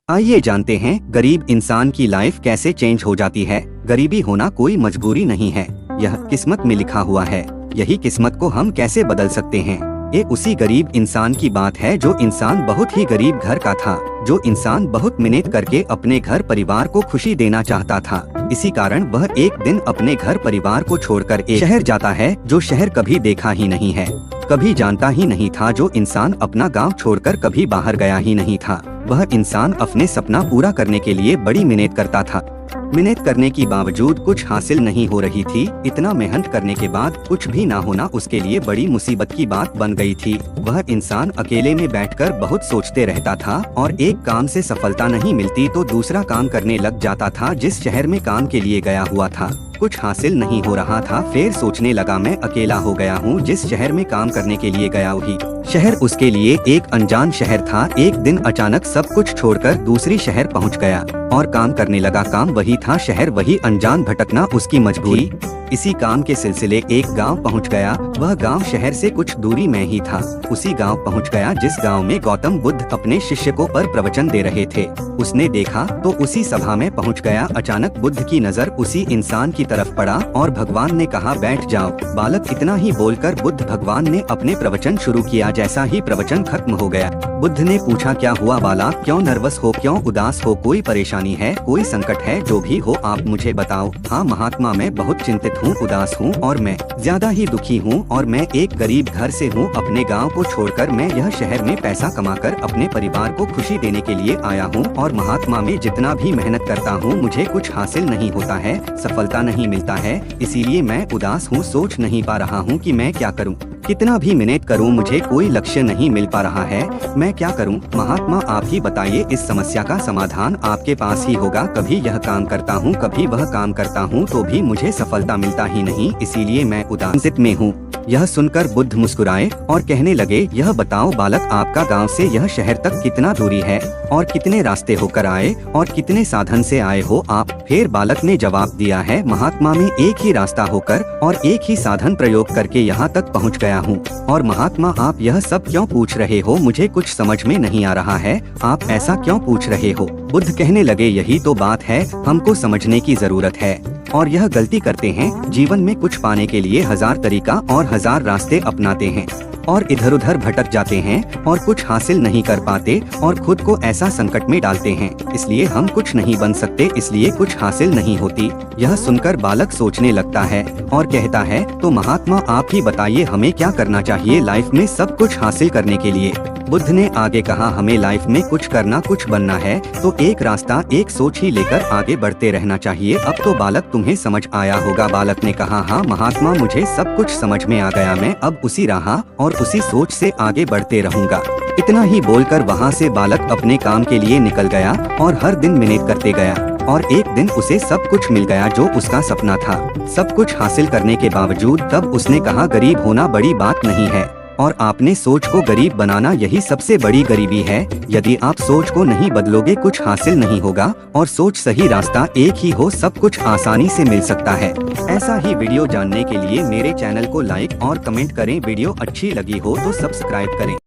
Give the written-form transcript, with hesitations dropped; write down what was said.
आइए जानते हैं गरीब इंसान की लाइफ कैसे चेंज हो जाती है। गरीबी होना कोई मजबूरी नहीं है, यह किस्मत में लिखा हुआ है। यही किस्मत को हम कैसे बदल सकते हैं। ये उसी गरीब इंसान की बात है जो इंसान बहुत ही गरीब घर का था, जो इंसान बहुत मेहनत करके अपने घर परिवार को खुशी देना चाहता था। इसी कारण वह एक दिन अपने घर परिवार को छोड़कर एक शहर जाता है जो शहर कभी देखा ही नहीं है, कभी जानता ही नहीं था। जो इंसान अपना गांव छोड़कर कभी बाहर गया ही नहीं था, वह इंसान अपने सपना पूरा करने के लिए बड़ी मेहनत करता था। मेहनत करने के बावजूद कुछ हासिल नहीं हो रही थी। इतना मेहनत करने के बाद कुछ भी ना होना उसके लिए बड़ी मुसीबत की बात बन गई थी। वह इंसान अकेले में बैठकर बहुत सोचते रहता था और एक काम से सफलता नहीं मिलती तो दूसरा काम करने लग जाता था। जिस शहर में काम के लिए गया हुआ था कुछ हासिल नहीं हो रहा था, फिर सोचने लगा मैं अकेला हो गया हूँ। जिस शहर में काम करने के लिए गया वही शहर उसके लिए एक अनजान शहर था। एक दिन अचानक सब कुछ छोड़कर दूसरी शहर पहुँच गया और काम करने लगा। काम वही था, शहर वही, अनजान भटकना उसकी मजबूरी। इसी काम के सिलसिले एक गांव पहुंच गया। वह गांव शहर से कुछ दूरी में ही था। उसी गांव पहुंच गया जिस गांव में गौतम बुद्ध अपने शिष्यों पर प्रवचन दे रहे थे। उसने देखा तो उसी सभा में पहुंच गया। अचानक बुद्ध की नजर उसी इंसान की तरफ पड़ा और भगवान ने कहा, बैठ जाओ बालक। इतना ही बोलकर बुद्ध भगवान ने अपने प्रवचन शुरू किया। जैसा ही प्रवचन खत्म हो गया, बुद्ध ने पूछा, क्या हुआ बालक, क्यों नर्वस हो, क्यों उदास हो, कोई परेशानी है, कोई संकट है, जो भी हो आप मुझे बताओ। हाँ महात्मा, मैं बहुत चिंतित हूँ, उदास हूँ और मैं ज्यादा ही दुखी हूँ और मैं एक गरीब घर से हूँ। अपने गांव को छोड़कर मैं यह शहर में पैसा कमाकर अपने परिवार को खुशी देने के लिए आया हूँ। और महात्मा, मैं जितना भी मेहनत करता हूँ मुझे कुछ हासिल नहीं होता है, सफलता नहीं मिलता है, इसीलिए मैं उदास हूँ। सोच नहीं पा रहा हूँ कि मैं क्या करूँ, कितना भी मेहनत करूं मुझे कोई लक्ष्य नहीं मिल पा रहा है, मैं क्या करूं। महात्मा आप ही बताइए, इस समस्या का समाधान आपके पास ही होगा। कभी यह काम करता हूं, कभी वह काम करता हूं, तो भी मुझे सफलता मिलता ही नहीं, इसीलिए मैं उदास में हूं। यह सुनकर बुद्ध मुस्कुराए और कहने लगे, यह बताओ बालक, आपका गांव से यह शहर तक कितना दूरी है और कितने रास्ते होकर आए और कितने साधन से आए हो आप। फिर बालक ने जवाब दिया है, महात्मा में एक ही रास्ता होकर और एक ही साधन प्रयोग करके यहाँ तक पहुँच गया हूँ। और महात्मा आप यह सब क्यों पूछ रहे हो, मुझे कुछ समझ में नहीं आ रहा है, आप ऐसा क्यों पूछ रहे हो। बुद्ध कहने लगे, यही तो बात है, हमको समझने की जरूरत है और यह गलती करते हैं। जीवन में कुछ पाने के लिए हजार तरीका और हजार रास्ते अपनाते हैं और इधर उधर भटक जाते हैं और कुछ हासिल नहीं कर पाते और खुद को ऐसा संकट में डालते हैं। इसलिए हम कुछ नहीं बन सकते, इसलिए कुछ हासिल नहीं होती। यह सुनकर बालक सोचने लगता है और कहता है, तो महात्मा आप ही बताइए हमें क्या करना चाहिए लाइफ में सब कुछ हासिल करने के लिए। बुद्ध ने आगे कहा, हमें लाइफ में कुछ करना, कुछ बनना है तो एक रास्ता, एक सोच ही लेकर आगे बढ़ते रहना चाहिए। अब तो बालक तुम्हें समझ आया होगा। बालक ने कहा, हाँ महात्मा मुझे सब कुछ समझ में आ गया, मैं अब उसी राह और उसी सोच से आगे बढ़ते रहूंगा। इतना ही बोलकर वहाँ से बालक अपने काम के लिए निकल गया और हर दिन मेहनत करते गया और एक दिन उसे सब कुछ मिल गया जो उसका सपना था। सब कुछ हासिल करने के बावजूद तब उसने कहा, गरीब होना बड़ी बात नहीं है और आपने सोच को गरीब बनाना यही सबसे बड़ी गरीबी है। यदि आप सोच को नहीं बदलोगे कुछ हासिल नहीं होगा और सोच सही रास्ता एक ही हो, सब कुछ आसानी से मिल सकता है। ऐसा ही वीडियो जानने के लिए मेरे चैनल को लाइक और कमेंट करें। वीडियो अच्छी लगी हो तो सब्सक्राइब करें।